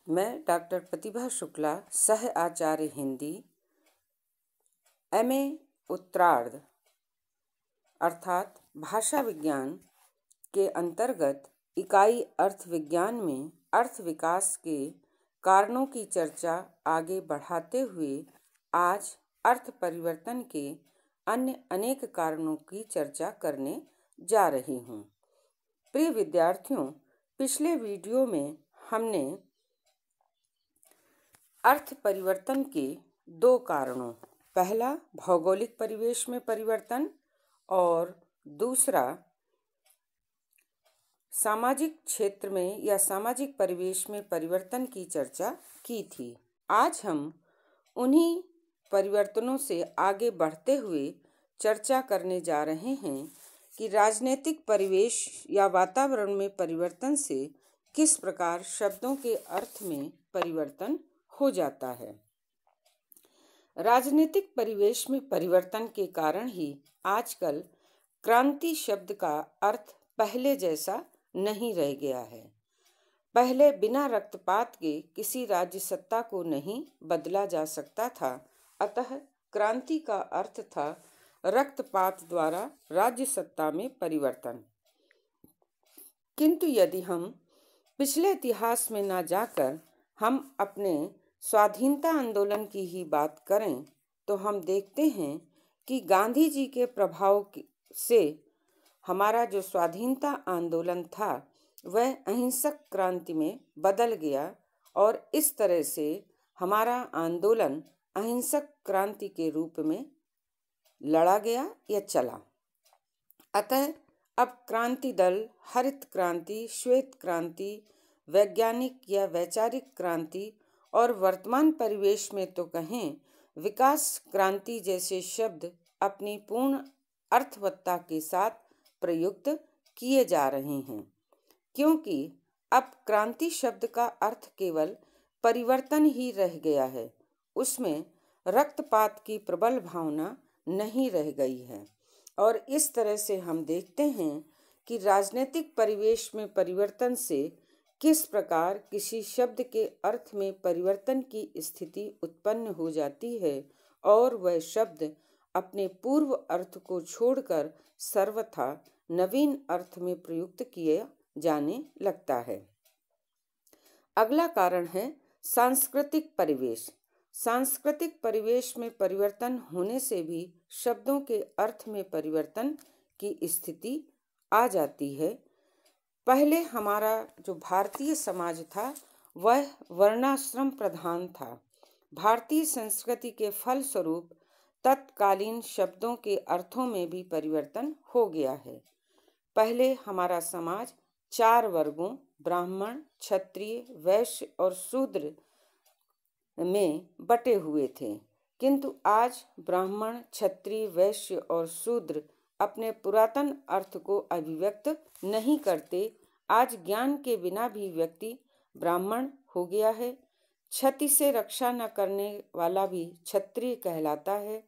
मैं डॉक्टर प्रतिभा शुक्ला, सह आचार्य हिंदी, MA उत्तरार्ध अर्थात भाषा विज्ञान के अंतर्गत इकाई अर्थ विज्ञान में अर्थ विकास के कारणों की चर्चा आगे बढ़ाते हुए आज अर्थ परिवर्तन के अन्य अनेक कारणों की चर्चा करने जा रही हूँ। प्रिय विद्यार्थियों, पिछले वीडियो में हमने अर्थ परिवर्तन के दो कारणों, पहला भौगोलिक परिवेश में परिवर्तन और दूसरा सामाजिक क्षेत्र में या सामाजिक परिवेश में परिवर्तन की चर्चा की थी। आज हम उन्हीं परिवर्तनों से आगे बढ़ते हुए चर्चा करने जा रहे हैं कि राजनीतिक परिवेश या वातावरण में परिवर्तन से किस प्रकार शब्दों के अर्थ में परिवर्तन हो जाता है। राजनीतिक परिवेश में परिवर्तन के कारण ही आजकल क्रांति शब्द का अर्थ पहले जैसा नहीं रह गया है। पहले बिना रक्तपात के किसी राज्य सत्ता को नहीं बदला जा सकता था, अतः क्रांति का अर्थ था रक्तपात द्वारा राज्य सत्ता में परिवर्तन। किंतु यदि हम पिछले इतिहास में न जाकर हम अपने स्वाधीनता आंदोलन की ही बात करें तो हम देखते हैं कि गांधी जी के प्रभाव से हमारा जो स्वाधीनता आंदोलन था वह अहिंसक क्रांति में बदल गया और इस तरह से हमारा आंदोलन अहिंसक क्रांति के रूप में लड़ा गया या चला। अतः अब क्रांति दल, हरित क्रांति, श्वेत क्रांति, वैज्ञानिक या वैचारिक क्रांति और वर्तमान परिवेश में तो कहें विकास क्रांति जैसे शब्द अपनी पूर्ण अर्थवत्ता के साथ प्रयुक्त किए जा रहे हैं, क्योंकि अब क्रांति शब्द का अर्थ केवल परिवर्तन ही रह गया है, उसमें रक्तपात की प्रबल भावना नहीं रह गई है। और इस तरह से हम देखते हैं कि राजनीतिक परिवेश में परिवर्तन से किस प्रकार किसी शब्द के अर्थ में परिवर्तन की स्थिति उत्पन्न हो जाती है और वह शब्द अपने पूर्व अर्थ को छोड़कर सर्वथा नवीन अर्थ में प्रयुक्त किया जाने लगता है। अगला कारण है सांस्कृतिक परिवेश। सांस्कृतिक परिवेश में परिवर्तन होने से भी शब्दों के अर्थ में परिवर्तन की स्थिति आ जाती है। पहले हमारा जो भारतीय समाज था वह वर्णाश्रम प्रधान था। भारतीय संस्कृति के फलस्वरूप तत्कालीन शब्दों के अर्थों में भी परिवर्तन हो गया है। पहले हमारा समाज 4 वर्गों ब्राह्मण, क्षत्रिय, वैश्य और शूद्र में बटे हुए थे, किंतु आज ब्राह्मण, क्षत्रिय, वैश्य और शूद्र अपने पुरातन अर्थ को अभिव्यक्त नहीं करते। आज ज्ञान के बिना भी व्यक्ति ब्राह्मण हो गया है। क्षति से रक्षा न करने वाला भी क्षत्रिय कहलाता है।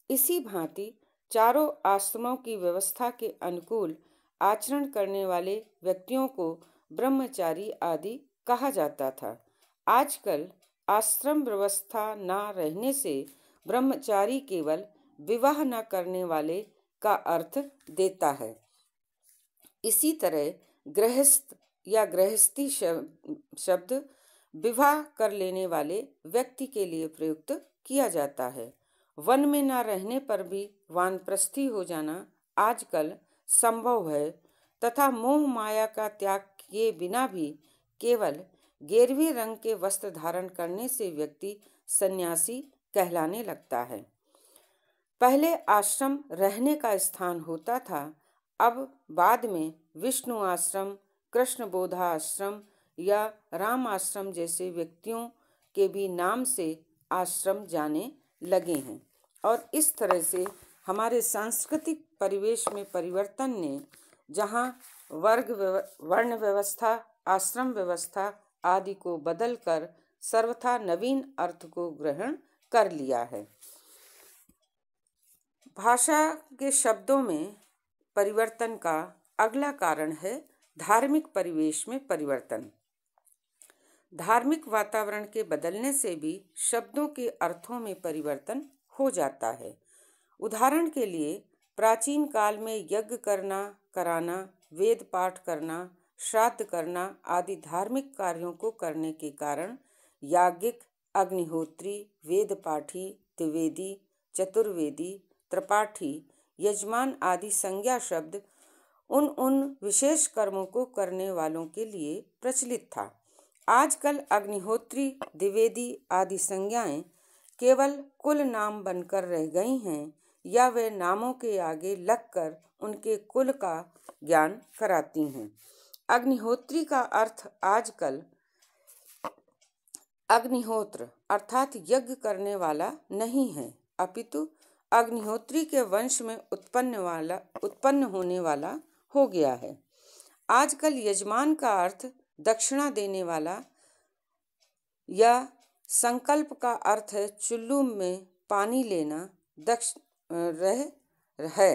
इसी भांति चारों आश्रमों की व्यवस्था के अनुकूल आचरण करने वाले व्यक्तियों को ब्रह्मचारी आदि कहा जाता था। आजकल आश्रम व्यवस्था न रहने से ब्रह्मचारी केवल विवाह न करने वाले का अर्थ देता है। इसी तरह गृहस्थ या गृहस्थी शब्द विवाह कर लेने वाले व्यक्ति के लिए प्रयुक्त किया जाता है। वन में न रहने पर भी वानप्रस्थी हो जाना आजकल संभव है तथा मोह माया का त्याग किए बिना भी केवल गेरुए रंग के वस्त्र धारण करने से व्यक्ति सन्यासी कहलाने लगता है। पहले आश्रम रहने का स्थान होता था, अब बाद में विष्णु आश्रम, कृष्ण बोधा आश्रम या राम आश्रम जैसे व्यक्तियों के भी नाम से आश्रम जाने लगे हैं। और इस तरह से हमारे सांस्कृतिक परिवेश में परिवर्तन ने जहाँ वर्ण व्यवस्था, आश्रम व्यवस्था आदि को बदलकर सर्वथा नवीन अर्थ को ग्रहण कर लिया है। भाषा के शब्दों में परिवर्तन का अगला कारण है धार्मिक परिवेश में परिवर्तन। धार्मिक वातावरण के बदलने से भी शब्दों के अर्थों में परिवर्तन हो जाता है। उदाहरण के लिए प्राचीन काल में यज्ञ करना, कराना, वेद पाठ करना, श्राद्ध करना आदि धार्मिक कार्यों को करने के कारण याज्ञिक, अग्निहोत्री, वेद पाठी, द्विवेदी, चतुर्वेदी, त्रिपाठी, यजमान आदि संज्ञा शब्द उन उन विशेष कर्मों को करने वालों के लिए प्रचलित था। आजकल अग्निहोत्री, द्विवेदी आदि संज्ञाएं केवल कुल नाम बनकर रह गई हैं या वे नामों के आगे लगकर उनके कुल का ज्ञान कराती हैं। अग्निहोत्री का अर्थ आजकल अग्निहोत्र अर्थात यज्ञ करने वाला नहीं है, अपितु अग्निहोत्री के वंश में उत्पन्न होने वाला हो गया है। आजकल यजमान का अर्थ दक्षिणा देने वाला या संकल्प का अर्थ है चुल्लू में पानी लेना है।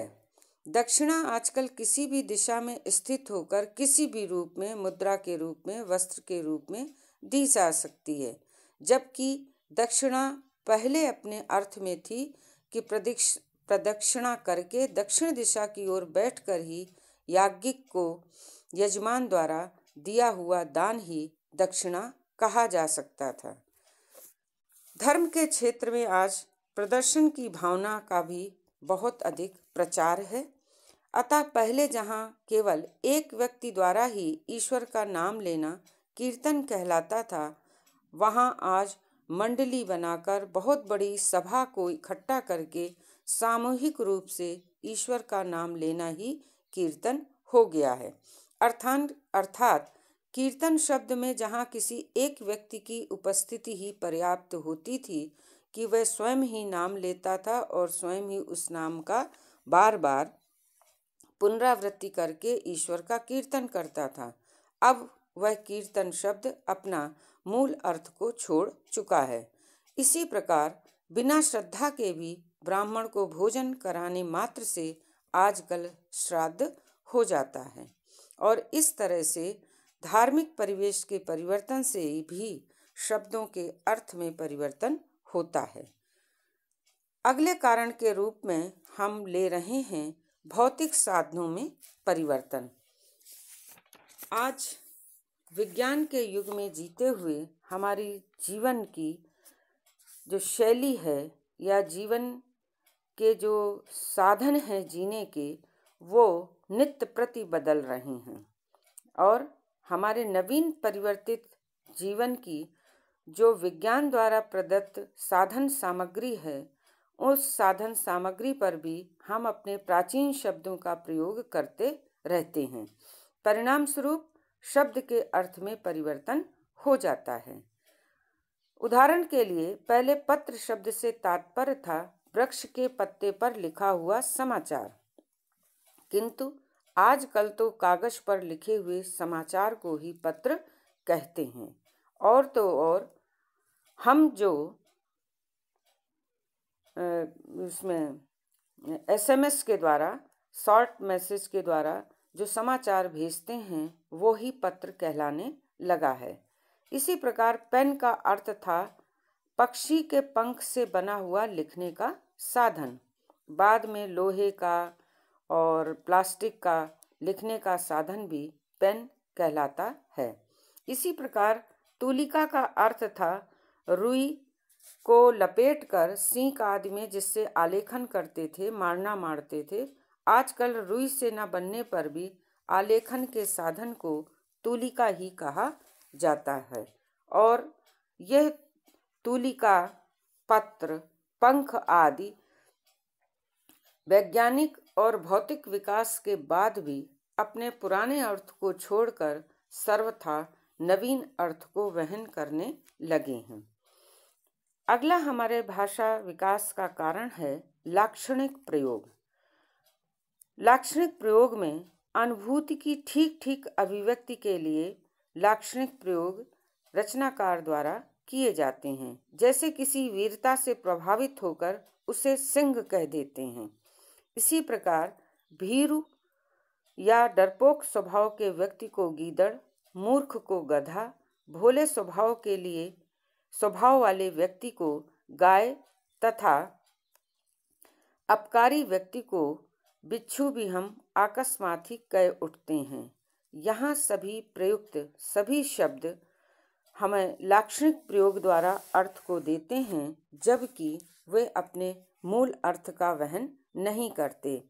दक्षिणा आजकल किसी भी दिशा में स्थित होकर किसी भी रूप में, मुद्रा के रूप में, वस्त्र के रूप में दी जा सकती है, जबकि दक्षिणा पहले अपने अर्थ में थी कि प्रदक्षिणा करके दक्षिण दिशा की ओर बैठकर ही याज्ञिक को यजमान द्वारा दिया हुआ दान ही दक्षिणा कहा जा सकता था। धर्म के क्षेत्र में आज प्रदर्शन की भावना का भी बहुत अधिक प्रचार है। अतः पहले जहाँ केवल एक व्यक्ति द्वारा ही ईश्वर का नाम लेना कीर्तन कहलाता था, वहाँ आज मंडली बनाकर बहुत बड़ी सभा को इकट्ठा करके सामूहिक रूप से ईश्वर का नाम लेना ही कीर्तन हो गया है। अर्थात कीर्तन शब्द में जहाँ किसी एक व्यक्ति की उपस्थिति ही पर्याप्त होती थी कि वह स्वयं ही नाम लेता था और स्वयं ही उस नाम का बार बार पुनरावृत्ति करके ईश्वर का कीर्तन करता था, अब वह कीर्तन शब्द अपना मूल अर्थ को छोड़ चुका है। इसी प्रकार बिना श्रद्धा के भी ब्राह्मण को भोजन कराने मात्र से आजकल श्राद्ध हो जाता है और इस तरह से धार्मिक परिवेश के परिवर्तन से भी शब्दों के अर्थ में परिवर्तन होता है। अगले कारण के रूप में हम ले रहे हैं भौतिक साधनों में परिवर्तन। आज विज्ञान के युग में जीते हुए हमारी जीवन की जो शैली है या जीवन के जो साधन हैं जीने के, वो नित्य प्रति बदल रहे हैं और हमारे नवीन परिवर्तित जीवन की जो विज्ञान द्वारा प्रदत्त साधन सामग्री है, उस साधन सामग्री पर भी हम अपने प्राचीन शब्दों का प्रयोग करते रहते हैं। परिणाम स्वरूप शब्द के अर्थ में परिवर्तन हो जाता है। उदाहरण के लिए पहले पत्र शब्द से तात्पर्य था वृक्ष के पत्ते पर लिखा हुआ समाचार, किंतु आजकल तो कागज पर लिखे हुए समाचार को ही पत्र कहते हैं। और तो और हम जो उसमें SMS के द्वारा, शॉर्ट मैसेज के द्वारा जो समाचार भेजते हैं वो ही पत्र कहलाने लगा है। इसी प्रकार पेन का अर्थ था पक्षी के पंख से बना हुआ लिखने का साधन, बाद में लोहे का और प्लास्टिक का लिखने का साधन भी पेन कहलाता है। इसी प्रकार तूलिका का अर्थ था रुई को लपेटकर सींक आदि में जिससे आलेखन करते थे, मारते थे। आजकल रुई से न बनने पर भी आलेखन के साधन को तूलिका ही कहा जाता है और यह तूलिका, पत्र, पंख आदि वैज्ञानिक और भौतिक विकास के बाद भी अपने पुराने अर्थ को छोड़कर सर्वथा नवीन अर्थ को वहन करने लगे हैं। अगला हमारे भाषा विकास का कारण है लाक्षणिक प्रयोग। लाक्षणिक प्रयोग में अनुभूति की ठीक ठीक अभिव्यक्ति के लिए लाक्षणिक प्रयोग रचनाकार द्वारा किए जाते हैं। जैसे किसी वीरता से प्रभावित होकर उसे सिंह कह देते हैं। इसी प्रकार भीरू या डरपोक स्वभाव के व्यक्ति को गीदड़, मूर्ख को गधा, भोले स्वभाव वाले व्यक्ति को गाय तथा अपकारी व्यक्ति को बिच्छू भी हम अकस्मात ही कह उठते हैं। यहाँ सभी प्रयुक्त सभी शब्द हमें लाक्षणिक प्रयोग द्वारा अर्थ को देते हैं, जबकि वे अपने मूल अर्थ का वहन नहीं करते।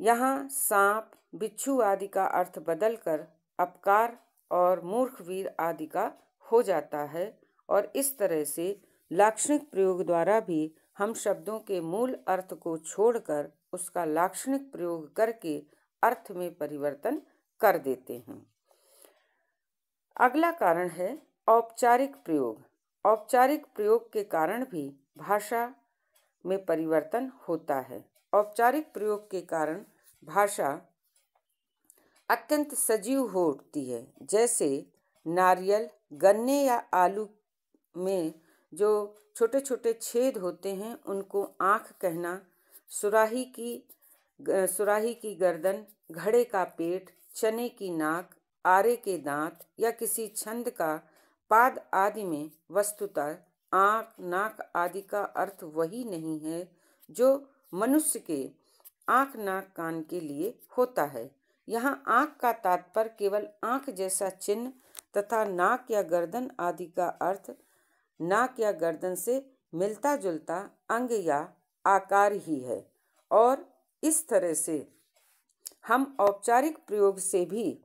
यहाँ सांप, बिच्छू आदि का अर्थ बदलकर अपकार और मूर्खवीर आदि का हो जाता है और इस तरह से लाक्षणिक प्रयोग द्वारा भी हम शब्दों के मूल अर्थ को छोड़कर उसका लाक्षणिक प्रयोग करके अर्थ में परिवर्तन कर देते हैं। अगला कारण है औपचारिक प्रयोग। औपचारिक प्रयोग के कारण भी भाषा में परिवर्तन होता है। औपचारिक प्रयोग के कारण भाषा अत्यंत सजीव हो उठती है। जैसे नारियल, गन्ने या आलू में जो छोटे छोटे छेद होते हैं उनको आँख कहना, सुराही की गर्दन, घड़े का पेट, चने की नाक, आरे के दांत या किसी छंद का पाद आदि में वस्तुतः आँख, नाक आदि का अर्थ वही नहीं है जो मनुष्य के आँख, नाक, कान के लिए होता है। यहाँ आँख का तात्पर्य केवल आँख जैसा चिन्ह तथा नाक या गर्दन आदि का अर्थ नाक या गर्दन से मिलता जुलता अंग या आकार ही है। और इस तरह से हम औपचारिक प्रयोग से भी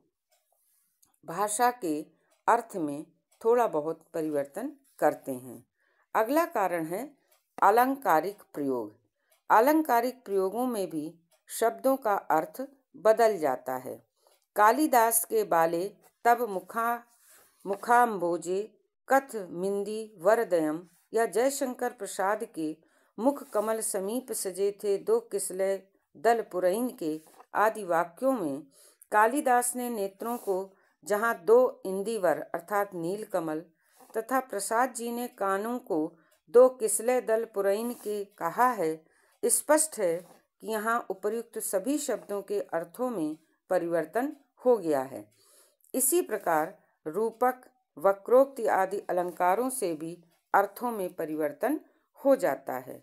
भाषा के अर्थ में थोड़ा बहुत परिवर्तन करते हैं। अगला कारण है अलंकारिक प्रयोग। अलंकारिक प्रयोगों में भी शब्दों का अर्थ बदल जाता है। कालिदास के बाले तब मुखाम्बोजे कथ मिंदी वरदयम या जयशंकर प्रसाद के मुख कमल समीप सजे थे दो किसले दल पुरैन के आदि वाक्यों में कालिदास ने नेत्रों को जहाँ दो इंदिवर अर्थात नील कमल तथा प्रसाद जी ने कानों को दो किसले दल पुरैन के कहा है, स्पष्ट है कि यहाँ उपर्युक्त सभी शब्दों के अर्थों में परिवर्तन हो गया है। इसी प्रकार रूपक, वक्रोक्ति आदि अलंकारों से भी अर्थों में परिवर्तन हो जाता है।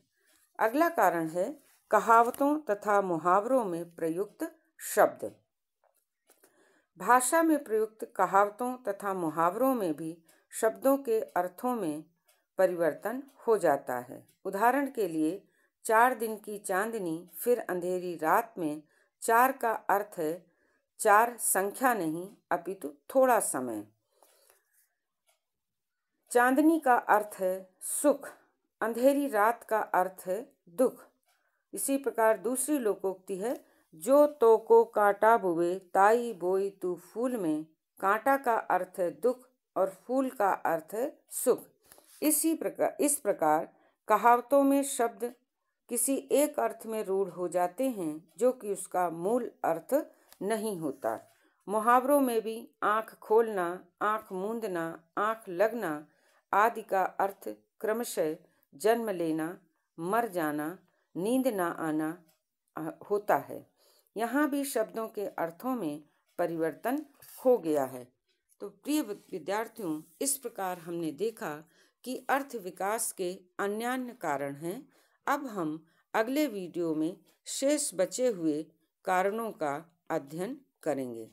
अगला कारण है कहावतों तथा मुहावरों में प्रयुक्त शब्द। भाषा में प्रयुक्त कहावतों तथा मुहावरों में भी शब्दों के अर्थों में परिवर्तन हो जाता है। उदाहरण के लिए 4 दिन की चांदनी फिर अंधेरी रात में 4 का अर्थ है 4 संख्या नहीं अपितु थोड़ा समय। चांदनी का अर्थ है सुख, अंधेरी रात का अर्थ है दुख। इसी प्रकार दूसरी लोकोक्ति है जो तो को कांटा बुवे ताई बोई तू फूल में। कांटा का अर्थ है दुख और फूल का अर्थ है सुख। इस प्रकार कहावतों में शब्द किसी एक अर्थ में रूढ़ हो जाते हैं जो कि उसका मूल अर्थ नहीं होता। मुहावरों में भी आँख खोलना, आँख मूंदना, आँख लगना आदि का अर्थ क्रमशः जन्म लेना, मर जाना, नींद ना आना होता है। यहाँ भी शब्दों के अर्थों में परिवर्तन हो गया है। तो प्रिय विद्यार्थियों, इस प्रकार हमने देखा कि अर्थ विकास के अन्यान्य कारण हैं। अब हम अगले वीडियो में शेष बचे हुए कारणों का अध्ययन करेंगे।